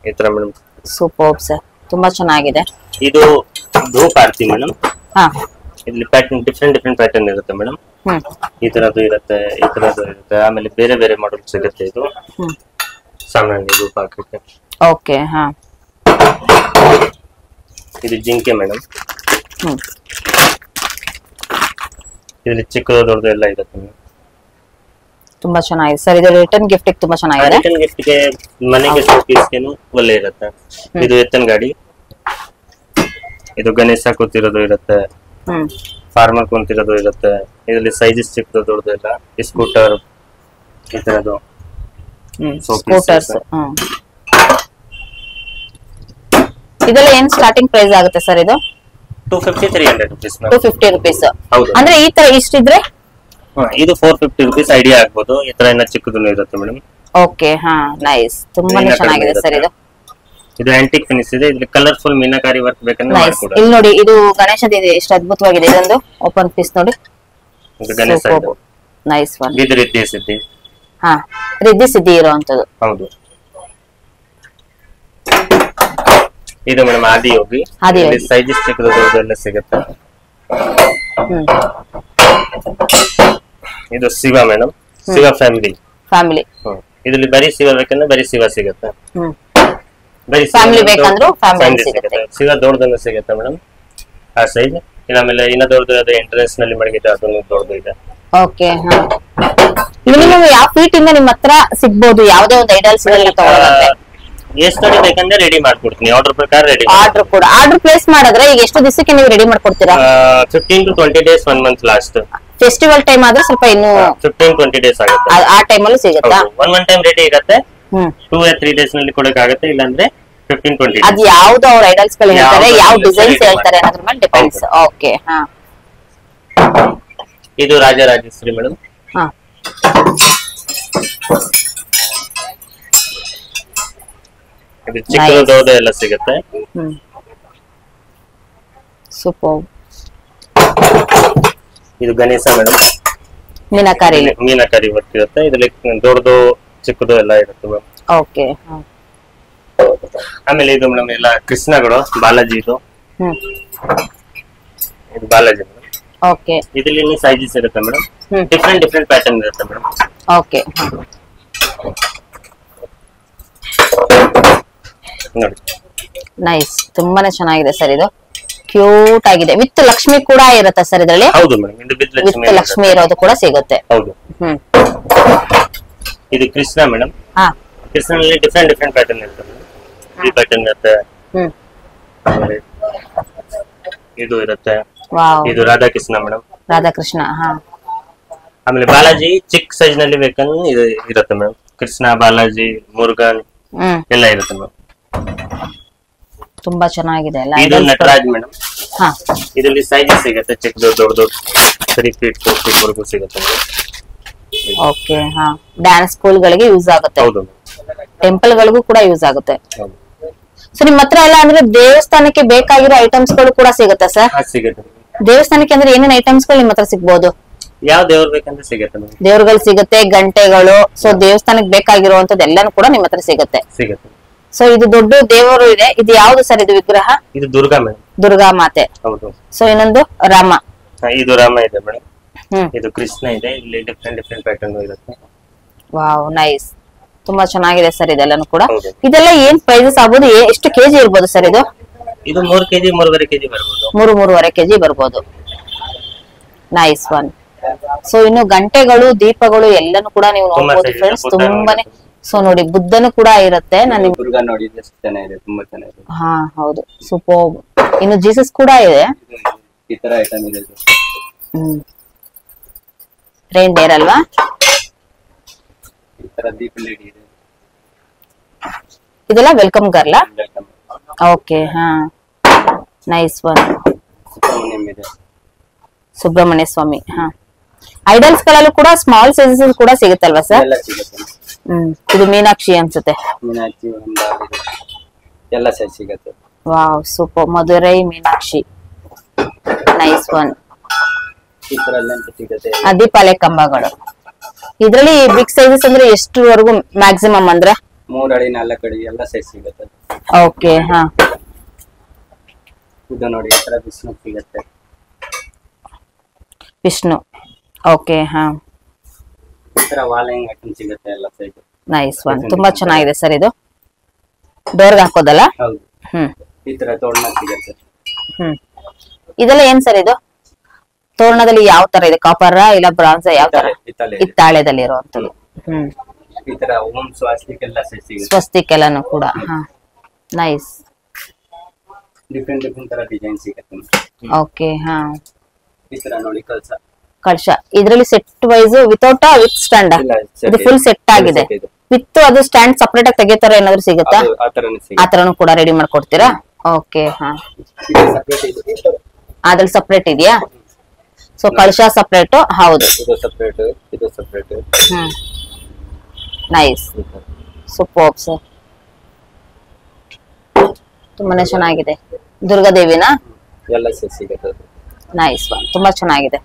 ಈ ತರ ಮೇಡಮ್. ಸೂಪರ್ ಸರ್, ತುಂಬಾ ಚೆನ್ನಾಗಿದೆ. ಇದು ಧೂಪ ಆರತಿ ಮೇಡಮ್. ಇಲ್ಲಿ ಪ್ಯಾಟರ್ನ್ ಡಿಫ್ರೆಂಟ್ ಪ್ಯಾಟರ್ನ್ ಇರುತ್ತೆ ಮೇಡಮ್. ಈ ತರದ್ದು ಇರುತ್ತೆ, ಈ ತರದ್ದು ಇರುತ್ತೆ. ಆಮೇಲೆ ಬೇರೆ ಬೇರೆ ಮಾಡಲ್ ಸಿಗುತ್ತೆ. ಇದು ಸಾಮಾನ್ಯ ಧೂಪ ಹಾಕಕ್ಕೆ. ಓಕೆ, ಇದು ಜಿಂಕೆ ಮೇಡಮ್. ಇದರಲ್ಲಿ ಚಿಕ್ಕದು ದೊಡ್ಡದು ಎಲ್ಲ ಇರುತ್ತೆ ಮೇಡಮ್. ತುಂಬಾ ಚೆನ್ನಾಗಿದೆ ಸರ್ ಇದು. ರಿಟರ್ನ್ ಗಿಫ್ಟ್ ತುಂಬಾ ಚೆನ್ನಾಗಿದೆ. ರಿಟರ್ನ್ ಗಿಫ್ಟ್ ಗೆ, ಮನೆಗೆ, ಶೋ ಪೀಸ್ಗೆನು ಒಳ್ಳೆ ಇರುತ್ತೆ. ಇದು ಎತ್ತನ್ ಗಾಡಿ. ಇದು ಗಣೇಶ ಕೂತಿರೋದು ಇರುತ್ತೆ, ಫಾರ್ಮರ್ ಕುಂತಿರೋದು ಇರುತ್ತೆ. ಇದರಲ್ಲಿ ಸೈಜಸ್ ಚಿಕ್ಕದು ದೊಡ್ಡದು ಎಲ್ಲ. ಸ್ಕೂಟರ್ ಈ ತರದ್ದು ಸ್ಕೂಟರ್ಸ್. ಇದೆಲ್ಲ ಏನ್ ಸ್ಟಾರ್ಟಿಂಗ್ ಪ್ರೈಸ್ ಆಗುತ್ತೆ ಸರ್ ಇದು? 250 300 rupees ma'am. 250 rupees. ಹೌದು. ಅಂದ್ರೆ ಈ ತರ ಇಷ್ಟಿದ್ರೆ ಇದು 450 rupees ಐಡಿಯಾ ಆಗ್ಬೋದು. ಈ ತರ ಇನ್ನ ಚಿಕ್ಕದೂ ಇರುತ್ತೆ ಮೇಡಮ್. ಓಕೆ ಹಾ ನೈಸ್ ತುಂಬಾನೇ ಚೆನ್ನಾಗಿದೆ ಸರ್ ಇದು. ಇದು ಆಂಟಿಕ್ ಫಿನಿಶ್ ಇದೆ. ಇಲ್ಲಿ ಕಲರ್ಫುಲ್ ಮೀನಾಕಾರಿ ವರ್ಕ್ ಬೇಕಂದ್ರೆ ನೈಸ್. ಮಾಡ್ಕೊಡೋದು. ಇಲ್ಲಿ ನೋಡಿ ಇದು ಗಣೇಶದ ಎಷ್ಟು ಅದ್ಭುತವಾಗಿದೆ. ಇದೊಂದು ಓಪನ್ ಪೀಸ್ ನೋಡಿ. ಇದು ಗಣೇಶ ಇದು. Nice one. ಇದು ರೀತಿ ಸಿದ್ಧಿ. ಹಾ ರಿದ್ದಿ ಸಿದ್ಧಿ ಇರುವಂತದ್ದು. ಹೌದು. ಇದು ಮೇಡಮ್ ಆದಿಯೋಗಿ. ಆದಿಯೋಗಿ. ಸೈಜಸ್ ಚಿಕ್ಕದು ಎಲ್ಲ ಸಿಗುತ್ತೆ. ಇದು ಶಿವ ಮೇಡಮ್. ಶಿವ ಫ್ಯಾಮಿಲಿ. ಇದರಲ್ಲಿ ಬರೀ ಶಿವ ಬೇಕಂದ್ರೆ ಬರೀ ಶಿವ ಸಿಗುತ್ತೆ. ಬರೀ ಫ್ಯಾಮಿಲಿ ಬೇಕಂದ್ರೂ ಫ್ಯಾಮಿಲಿ ಸಿಗುತ್ತೆ. ಶಿವ ದೊಡ್ಡದನ್ನು ಸಿಗುತ್ತೆ ಮೇಡಮ್ ಆ ಸೈಜ್. ಆಮೇಲೆ ಇನ್ನ ದೊಡ್ಡದು ಎಂಟ್ರೆನ್ಸ್ ನಲ್ಲಿ ಮಡಗಿದೆ ಅದನ್ನು ದೊಡ್ಡದು ಇದೆ. ಓಕೆ ಹಾ. ಮಿನಿಮಮ್ ಯಾವ ಫೀಟ್ ಇಂದ ನಿಮ್ಮ ಹತ್ರ ಸಿಗ್ಬೋದು ಯಾವುದೇ ಒಂದು ಐಡಲ್ಸ್ ತಗೊಳ್ಳೋದಂತೆ? ಎಷ್ಟು ನೋಡಿ ಬೇಕಂದ್ರೆ ರೆಡಿ ಮಾಡ್ಕೊಡ್ತೀನಿ. ಆರ್ಡರ್ ಪ್ರಕಾರ ರೆಡಿ. ಆರ್ಡರ್ ಕೂಡ ಆರ್ಡರ್ ಪ್ಲೇಸ್ ಮಾಡಿದ್ರೆ ಈಗ ಎಷ್ಟು ದಿವಸಕ್ಕೆ ನೀವು ರೆಡಿ ಮಾಡ್ಕೊಡ್ತೀರಾ? 15 to 20 days 1 month last. Festival time ಆದ್ರೆ ಸ್ವಲ್ಪ ಇನ್ನು 15-20 days ಆಗುತ್ತೆ. ಆ ಟೈಮ್ ಅಲ್ಲಿ ಸಿಗುತ್ತಾ? 1 time ರೆಡಿ ಇರುತ್ತೆ. 2 or 3 days ನಲ್ಲಿ ಕೊಡಕ್ಕಾಗುತ್ತೆ. ಇಲ್ಲಾಂದ್ರೆ 15-20 days. ಅದು ಯಾವ್ದು ಅವ್ರ ಐಡಲ್ಸ್ ಗಳು ಹೇಳ್ತಾರೆ, ಯಾವ ಡಿಸೈನ್ಸ್ ಹೇಳ್ತಾರೆ ಅನ್ನೋದ್ರ ಮೇಲೆ ಡಿಪೆಂಡ್ಸ್. ಓಕೆ ಹಾ. ಇದು ರಾಜರಾಜೇಶ್ವರಿ ಮೇಡಮ್. ಹಾ ಇದು ಚಿಕ್ಕದು ಎಲ್ಲ ಸಿಗುತ್ತೆ. ಸೂಪರ್. ಇದು ಗಣೇಶ ಮೇಡಮ್. ಮೀನಾಕಾರಿ ವರ್ಕ್ ಇರುತ್ತೆ. ಇದ್ರಲ್ಲಿ ದೊಡ್ಡದು ಚಿಕ್ಕದು ಎಲ್ಲ ಇರುತ್ತೆ ಮೇಡಮ್. ಓಕೆ. ಆಮೇಲೆ ಇದು ಮೇಡಮ್ ಎಲ್ಲ ಕೃಷ್ಣಗಳು ಬಾಲಾಜಿ. ಇದು ಬಾಲಾಜಿ ಮೇಡಮ್. ಓಕೆ. ಇದರಲ್ಲಿ ಸೈಜಸ್ ಇರುತ್ತೆ ಮೇಡಮ್. ಡಿಫ್ರೆಂಟ್ ಪ್ಯಾಟರ್ನ್ ಇರುತ್ತೆ ಮೇಡಮ್. ಓಕೆ. ನೋಡಿ ನೈಸ್ ತುಂಬಾನೇ ಚೆನ್ನಾಗಿದೆ ಸರ್. ಇದು ಕ್ಯೂಟ್ ಆಗಿದೆ. ವಿತ್ ಲಕ್ಷ್ಮಿ ಕೂಡ ಇರುತ್ತೆ ಸರ್ ಇದರಲ್ಲಿ. ಹೌದು ಮೇಡಮ್. ಇದು ವಿತ್ ಲಕ್ಷ್ಮಿ ಇರೋದು ಕೂಡ ಸಿಗುತ್ತೆ. ಹೌದು. ಇದು ಕೃಷ್ಣ ಮೇಡಮ್. ಹಾ ಕೃಷ್ಣನಲ್ಲಿ ಡಿಫ್ರೆಂಟ್ ಪ್ಯಾಟರ್ನ್ ಇರುತ್ತೆ ಮೇಡಮ್. ಈ ಪ್ಯಾಟರ್ನ್ ಇರುತ್ತೆ. ಇದು ಇರುತ್ತೆ. ವಾವ್. ಇದು ರಾಧಾಕೃಷ್ಣ ಮೇಡಮ್. ರಾಧಾಕೃಷ್ಣ. ಹಾ. ಆಮೇಲೆ ಬಾಲಾಜಿ ಚಿಕ್ಕ ಸೈಜ್ ನಲ್ಲಿ ಬೇಕಂದ್ರೆ ಇದು ಇರುತ್ತೆ ಮೇಡಮ್. ಕೃಷ್ಣ, ಬಾಲಾಜಿ, ಮುರುಗನ್ ಎಲ್ಲ ಇರುತ್ತೆ ಮೇಡಮ್. ತುಂಬಾ ಚೆನ್ನಾಗಿದೆ ಅಲ್ಲ. ಇದು ನಟರಾಜ್ ಮೇಡಮ್. ಹಾ. ಇದರಲ್ಲಿ ಸೈಜಸ್ ಸಿಗುತ್ತೆ. ಚಿಕ್ಕದು ದೊಡ್ಡದು 3 feet 4 feet ವರೆಗೂ ಸಿಗುತ್ತೆ ಮೇಡಮ್. ಓಕೆ. ಹಾ ಡ್ಯಾನ್ಸ್ ಸ್ಕೂಲ್ ಗಳಿಗೆ ಯೂಸ್ ಆಗುತ್ತೆ. ಹೌದು. ಟೆಂಪಲ್ ಗಳಿಗೂ ಕೂಡ ಯೂಸ್ ಆಗುತ್ತೆ. ಹೌದು. ಸೊ ನಿಮ್ಮ ಹತ್ರ ಎಲ್ಲ ಅಂದ್ರೆ ದೇವಸ್ಥಾನಕ್ಕೆ ಬೇಕಾಗಿರೋ ಐಟಮ್ಸ್ ಗಳು ಕೂಡ ಸಿಗುತ್ತೆ ಸರ್? ಸಿಗುತ್ತೆ. ದೇವಸ್ಥಾನಕ್ಕೆ ಅಂದ್ರೆ ಏನೇನ್ ಐಟಮ್ಸ್ ಗಳು ನಿಮ್ಮ ಹತ್ರ ಸಿಗ್ಬೋದು? ಯಾವ ದೇವ್ರ ಬೇಕಂದ್ರೆ ಸಿಗುತ್ತೆ ಮೇಡಮ್. ದೇವ್ರಗಳು ಸಿಗುತ್ತೆ, ಗಂಟೆಗಳು. ಸೊ ದೇವಸ್ಥಾನಕ್ಕೆ ಬೇಕಾಗಿರುವಂತದ್ದು ಎಲ್ಲಾನು ಕೂಡ ನಿಮ್ಮ ಹತ್ರ ಸಿಗುತ್ತೆ. ಸೊ ಇದು ದೊಡ್ಡ ದೇವರು ಇದೆ. ಇದು ಯಾವ್ದು ಸರ್ ಇದು ವಿಗ್ರಹ? ಇದು ದುರ್ಗಾ ಮೇಡಮ್. ದುರ್ಗಾ ಮಾತೆ. ಹೌದು. ಸೊ ಇನ್ನೊಂದು ರಾಮ. ಇದು ರಾಮ ಇದೆ ಮೇಡಮ್. ಇದು ಕೃಷ್ಣ ಇದೆ. ಇಲ್ಲಿ ಡಿಫ್ರೆಂಟ್ ಪ್ಯಾಟರ್ನ್ ಇರುತ್ತೆ. Wow nice. ತುಂಬಾ ಚೆನ್ನಾಗಿದೆ ಸರ್ ಇದೆಲ್ಲಾನು ಕೂಡ. ಇದೆಲ್ಲ ಏನ್ ಪ್ರೈಸಸ್ ಆಗ್ಬೋದು? ಎಷ್ಟು ಕೆಜಿ ಇರ್ಬೋದು ಸರ್ ಇದು? ಇದು 3 kg 3.5 kg ಬರ್ಬೋದು. 3.5 kg ಬರ್ಬೋದು. Nice one. ಸೊ ಇನ್ನು ಗಂಟೆಗಳು, ದೀಪಗಳು ಎಲ್ಲಾನು ಕೂಡ ನೀವು ನೋಡಬಹುದು ಫ್ರೆಂಡ್ಸ್. ತುಂಬಾನೇ. ಸೊ ನೋಡಿ ಬುದ್ಧನು ಕೂಡ ಇರುತ್ತೆ. ನಾನು ದುರ್ಗಾ ನೋಡಿ ಎಷ್ಟು ಚೆನ್ನಾಗಿದೆ. ತುಂಬಾ ಚೆನ್ನಾಗಿದೆ. ಹಾ ಹೌದು ಸೂಪರ್. ಇನ್ನು ಜೀಸಸ್ ಕೂಡ ಇದೆ. ಈ ತರ ಐಟಮ್ ಇದೆ. ರೈನ್ ಡೇರ್ ಅಲ್ವಾ? ಈ ತರ ದೀಪ ಲೇಡಿ ಇದೆ. ಇದೆಲ್ಲ ವೆಲ್ಕಮ್ ಗರ್ಲಾ? ಓಕೆ. ಹಾ ನೈಸ್ ಒನ್. ಸುಬ್ರಹ್ಮಣ್ಯ ಸ್ವಾಮಿ. ಹಾ ಐಡಲ್ಸ್ ಗಳಲ್ಲೂ ಕೂಡ ಸ್ಮಾಲ್ ಸೈಜಸ್ ಕೂಡ ಸಿಗುತ್ತಲ್ವಾ ಸರ್? ಇದು ಮೀನಾಕ್ಷಿ ಅನ್ಸುತ್ತೆ. ಮೀನಾಕ್ಷಿ ಎಲ್ಲ ಸೈಜ್ ಸಿಗುತ್ತೆ. Wow super. Madurai Meenakshi. Nice one. ಈ ತರ ಲೆಂತ್ ಸಿಗುತ್ತೆ. ದೀಪಾಲೆ ಕಂಬಗಳು. ಇದ್ರಲ್ಲಿ ಬಿಗ್ ಸೈಜಸ್ ಅಂದ್ರೆ ಎಷ್ಟರವರೆಗೂ ಮ್ಯಾಕ್ಸಿಮಮ್ ಅಂದ್ರೆ? 3 ಅಡಿ 4 ಅಡಿ ಎಲ್ಲ ಸೈಜ್ ಸಿಗುತ್ತೆ. ಓಕೆ. ಹಾ ಇದು ನೋಡಿ ಈ ತರ ವಿಷ್ಣು ಸಿಗುತ್ತೆ. ವಿಷ್ಣು. ಓಕೆ. ಹಾ ಈ ತರ ವಾಲಿಂಗ್ ಐಟಮ್ ಸಿಗುತ್ತೆ ಎಲ್ಲ ಸೈಜ್. Nice one. ತುಂಬಾ ಚೆನ್ನಾಗಿದೆ ಸರ್ ಇದು. ಡೋರ್ಗೆ ಹಾಕೋದಲ್ಲ? ಹೌದು. ಈ ತರ ತೋರಣ ಸಿಗುತ್ತೆ. ಇದೆಲ್ಲ ಏನ್ ಸರ್ ಇದು? ತೋರಣದಲ್ಲಿ ಯಾವ ತರ ಇದೆ? ಕಾಪರ್ ಇಲ್ಲ ಬ್ರಾನ್ಸ್? ಯಾವ ತರ? ಹಿತ್ತಾಳೆದಲ್ಲಿ ಇರುವಂತದ್ದು. ಈ ತರ ಓಂ ಸ್ವಸ್ತಿಕ್ ಎಲ್ಲ ಸೈಜ್ ಸಿಗುತ್ತೆ. ಸ್ವಸ್ತಿಕ್ ಎಲ್ಲಾನು ಕೂಡ. ಹಾ ನೈಸ್. ಡಿಫ್ರೆಂಟ್ ತರ ಡಿಸೈನ್ ಸಿಗುತ್ತೆ. ಓಕೆ. ಹಾ ಈ ತರ ನೋಡಿ ಕಳಶ. ಇದ್ರಲ್ಲಿ set wise without with stand? ಇದು ಫುಲ್ ಸೆಟ್ ಆಗಿದೆ. ವಿತ್ ಅದು ಸ್ಟ್ಯಾಂಡ್ ಸಪರೇಟ್ ಆಗಿ ತೆಗೆತರ ಏನಾದ್ರು ಸಿಗುತ್ತಾ? ಆ ತರನು ಕೂಡ ರೆಡಿ ಮಾಡ್ಕೊಡ್ತೀರಾ? ಓಕೆ. ಹಾ ಅದ್ರಲ್ಲಿ ಸಪ್ರೇಟ್ ಇದೆಯಾ? ಸೊ ಕಳಶ ಸಪ್ರೇಟ್, ಹೌದು. ಇದು ಸಪ್ರೇಟ್, ಇದು ಸಪ್ರೇಟ್. ನೈಸ್, ಸೂಪರ್ ಸರ್, ತುಂಬಾನೇ ಚೆನ್ನಾಗಿದೆ. ದುರ್ಗಾದೇವಿನ ಎಲ್ಲ ಸೆಟ್ ಸಿಗುತ್ತೆ. ನೈಸ್ ಒನ್, ತುಂಬಾ ಚೆನ್ನಾಗಿದೆ.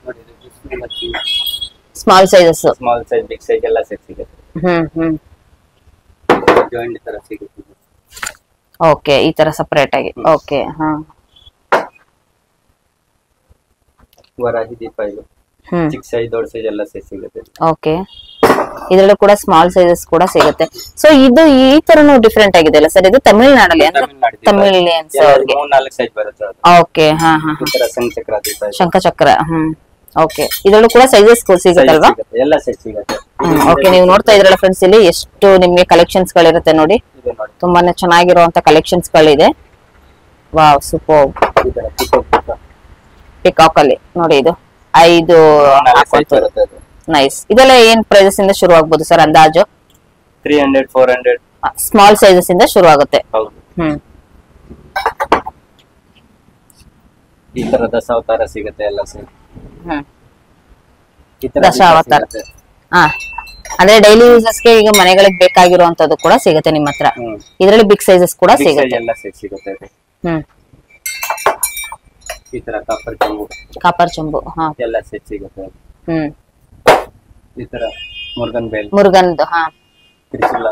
ನೋಡಿ ಇದು Vishnu Lakshmi, small sizes, small size, big size ಎಲ್ಲ ಸೆಟ್ ಸಿಗುತ್ತೆ. ಜಾಯಿಂಟ್ ತರ ಸಿಗುತ್ತೆ. ಓಕೆ, ಈ ತರ ಸಪರೇಟ್ ಆಗಿ. ಓಕೆ, ಹಾ. ವರಾಹಿ ದೀಪ ಇದು ಚಿಕ್ಕ ಸೈಜ್ ದೊಡ್ಡ ಸೈಜ್ ಎಲ್ಲ ಸೈಜ್ ಸಿಗುತ್ತೆ. ಓಕೆ, ಇದ್ರಲ್ಲೂ ಕೂಡ ಸ್ಮಾಲ್ ಸೈಜಸ್ ಕೂಡ ಸಿಗುತ್ತೆ. ಸೊ ಇದು ಈ ತರನು ಡಿಫ್ರೆಂಟ್ ಆಗಿದೆ ಅಲ್ಲ ಸರ್? ಇದು ತಮಿಳ್ನಾಡಲ್ಲಿ ಅಂದ್ರೆ ತಮಿಳಿಯನ್ಸ್ ಅವ್ರಿಗೆ 3-4 ಸೈಜ್ ಬರುತ್ತೆ. ಓಕೆ, ಹಾ ಹಾ. ಈ ತರ ಶಂಖಚಕ್ರ ದೀಪ, ಶಂಖಚಕ್ರ. ಓಕೆ, ಇದ್ರಲ್ಲೂ ಕೂಡ ಸೈಜಸ್ ಸಿಗುತ್ತಲ್ವಾ? ಎಲ್ಲ ಸೈಜ್ ಸಿಗುತ್ತೆ. ಓಕೆ, ನೀವು ನೋಡ್ತಾ ಇದ್ರಲ್ಲ ಫ್ರೆಂಡ್ಸ್, ಇಲ್ಲಿ ಎಷ್ಟು ನಿಮ್ಗೆ ಕಲೆಕ್ಷನ್ಸ್ ಗಳಿರುತ್ತೆ ನೋಡಿ. ತುಂಬಾನೇ ಚೆನ್ನಾಗಿರುವಂತ ಕಲೆಕ್ಷನ್ಸ್ ಗಳಿದೆ. Wow, super. ಪಿಕಾಕ್ ಅಲ್ಲಿ ನೋಡಿ, ಇದು 5 ನೈಸ್. ಇದೆಲ್ಲ ಏನ್ ಪ್ರೈಸಸ್ ಇಂದ ಶುರು ಆಗ್ಬೋದು ಸರ್ ಅಂದಾಜು? 300-400 ಸ್ಮಾಲ್ ಸೈಜಸ್ ಇಂದ ಶುರು ಆಗುತ್ತೆ. ಈ ತರ ದಶಾವತಾರ ಸಿಗುತ್ತೆ ಎಲ್ಲ ಸೈಜ್. ದಶಾವತಾರ, ಅಂದ್ರೆ ಡೈಲಿ ಯೂಸಸ್ಗೆ ಈಗ ಮನೆಗಳಿಗೆ ಬೇಕಾಗಿರುವಂತದ್ದು ಕೂಡ ಸಿಗುತ್ತೆ ನಿಮ್ಮ ಹತ್ರ. ಇದರಲ್ಲಿ ಬಿಗ್ ಸೈಜಸ್ ಕೂಡ ಸಿಗುತ್ತೆ. ಎಲ್ಲ ಸೈಜ್ ಸಿಗುತ್ತೆ. ಈ ತರ ಕಾಪರ್ ಚಂಬು, ಹಾ, ಎಲ್ಲ ಸೈಜ್ ಸಿಗುತ್ತೆ. ಈ ತರ ಮುರುಗನ್ ಬೇಲ್, ಮುರುಗನ್ದು, ಹಾ, ತ್ರಿಶೂಲ.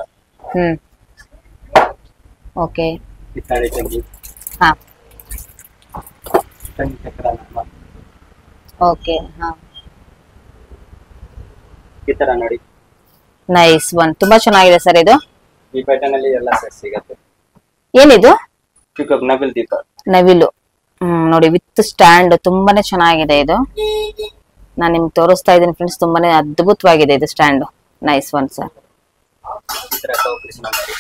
ಓಕೆ, ಈ ತರ ಚಂಬು, ಹಾ, ಶಂಖಚಕ್ರ ನಾಮ. ಓಕೆ, ಹಾ. ಈ ತರ ನೋಡಿ, ನೈಸ್ ಒನ್, ತುಂಬಾ ಚೆನ್ನಾಗಿದೆ ಸರ್ ಇದು. ಈ ಪ್ಯಾಟರ್ನ್ ಅಲ್ಲಿ ಎಲ್ಲ ಸೈಜ್ ಸಿಗುತ್ತೆ. ಏನಿದು? ಪಿಕಾಕ್ ನವಿಲ್ ದೀಪ, ನವಿಲು. ನೋಡಿ, ವಿತ್ ಸ್ಟ್ಯಾಂಡ್, ತುಂಬಾನೇ ಚೆನ್ನಾಗಿದೆ ಇದು. ನಾನು ನಿಮ್ಗೆ ತೋರಿಸ್ತಾ ಇದ್ದೀನಿ ಫ್ರೆಂಡ್ಸ್, ತುಂಬಾನೇ ಅದ್ಭುತವಾಗಿದೆ ಇದು ಸ್ಟ್ಯಾಂಡ್. Nice one sir. ಈ ತರ ಕೃಷ್ಣ ಮಾಡಿ,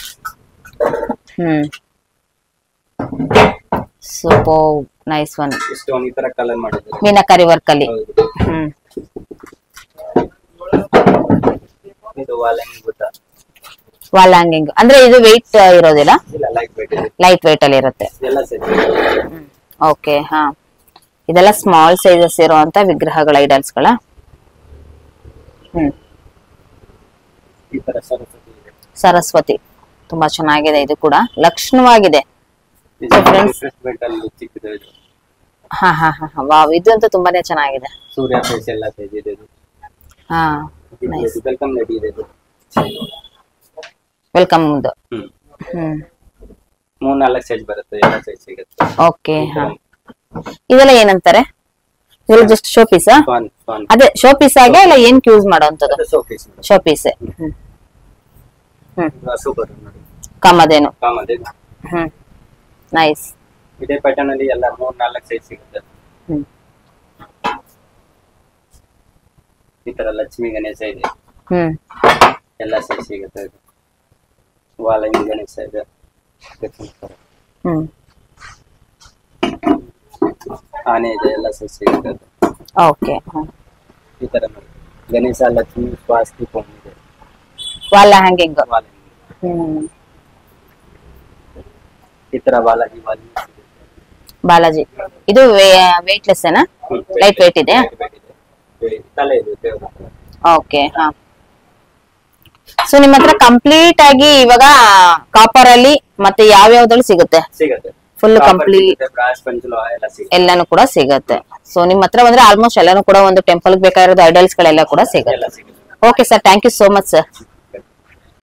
ಸೂಪರ್, ನೈಸ್ ಒನ್. ಸ್ಟೋನ್ ಈ ತರ ಕಲರ್ ಮಾಡಿದ್ದಾರೆ, ಮೀನಾಕಾರಿ ವರ್ಕ್ ಅಲ್ಲಿ. ಇದು ವಾಲಂಗಿ ಬುಟ್ಟ, ವಾಲ್ ಹ್ಯಾಂಗಿಂಗ್. ಅಂದ್ರೆ ಇದು ವೆಯ್ಟ್ ಇರೋದಿಲ್ಲ, ಇಲ್ಲ ಲೈಟ್ ವೇಟ್ ಇದೆ, ಲೈಟ್ ವೇಟ್ ಅಲ್ಲಿ ಇರುತ್ತೆ. ಎಲ್ಲ ಸೈಜ್. ಓಕೆ, ಹಾ. ಇದೆಲ್ಲ ಸ್ಮಾಲ್ ಸೈಜಸ್ ಇರುವಂತ ವಿಗ್ರಹಗಳ, ಐಡಲ್ಸ್ ಗಳ. ಈ ತರ ಸರಸ್ವತಿ ಇದೆ, ಸರಸ್ವತಿ ತುಂಬಾ ಚೆನ್ನಾಗಿದೆ. ಇದು ಕೂಡ ಲಕ್ಷಣವಾಗಿದೆ. ಹಾ ಹಾ ಹಾ, ವಾವ್, ಇದು ಅಂತೂ ತುಂಬಾನೇ ಚೆನ್ನಾಗಿದೆ. ಸೂರ್ಯ ಫೇಸ್ ಎಲ್ಲ ಸೈಜ್ ಇದೆ ಇದು. ಹಾ, ವೆಲ್ಕಮ್ ರೆಡಿ ಇದೆ ಇದು. ವೆಲ್ಕಮ್. 3-4 ಸೈಜ್ ಬರುತ್ತೆ, ಎಲ್ಲ ಸೈಜ್ ಸಿಗುತ್ತೆ. ಓಕೆ, ಹಾ. ಇದೆಲ್ಲ ಏನಂತಾರೆ? ಇದೆಲ್ಲ ಜಸ್ಟ್ ಶೋ ಪೀಸಾ? ಅದೇ ಶೋ ಪೀಸ್ ಆಗ ಇಲ್ಲ ಏನ್ ಯೂಸ್ ಮಾಡೋಂಥದ್ದು? Show piece. ಕಾಮಧೇನು. ನೈಸ್. ಇದೇ ಪ್ಯಾಟರ್ನ್ ಅಲ್ಲಿ ಎಲ್ಲ 3-4 ಸೈಜ್ ಸಿಗುತ್ತೆ. ಈ ತರ ಲಕ್ಷ್ಮಿ ಗಣೇಶ ಇದೆ, ಎಲ್ಲ ಸೈಜ್ ಸಿಗುತ್ತೆ. ವಾಲಂಗಿ ಗಣೇಶ ಇದೆ, ಆನೆ ಇದೆ, ಎಲ್ಲ ಸೈಜ್ ಸಿಗುತ್ತೆ. ಓಕೆ, ಈ ತರ ನೋಡಿ, ಗಣೇಶ, ಲಕ್ಷ್ಮಿ, ಸ್ವಾಸ್ತಿಕ್ ಇದೆ, ವಾಲ್ ಹ್ಯಾಂಗಿಂಗ್. ಈ ತರ ಬಾಲಾಜಿ ಬಾಲಾಜಿ. ಇದು ವೇಟ್ಲೆಸ್ ಏನಾ? ಲೈಟ್ ವೇಟ್ ಇದೆ. ತಲೆ ಇದೆ. ಓಕೆ, ಹಾ. ಸೊ ನಿಮ್ಮ ಹತ್ರ ಕಂಪ್ಲೀಟ್ ಆಗಿ ಇವಾಗ ಕಾಪರ್ ಅಲ್ಲಿ ಮತ್ತೆ ಯಾವ್ಯಾವ್ದ್ರಲ್ಲಿ ಸಿಗುತ್ತೆ? ಫುಲ್ ಕಂಪ್ಲೀಟ್ ಎಲ್ಲಾನು ಕೂಡ ಸಿಗುತ್ತೆ. ಸೊ ನಿಮ್ ಹತ್ರ ಬಂದ್ರೆ ಆಲ್ಮೋಸ್ಟ್ ಎಲ್ಲಾನು ಕೂಡ ಒಂದು ಟೆಂಪಲ್ ಬೇಕಾಗಿರೋದು ಐಡಲ್ಸ್ ಗಳೆಲ್ಲ ಕೂಡ ಸಿಗುತ್ತೆ. Okay sir, thank you so much sir.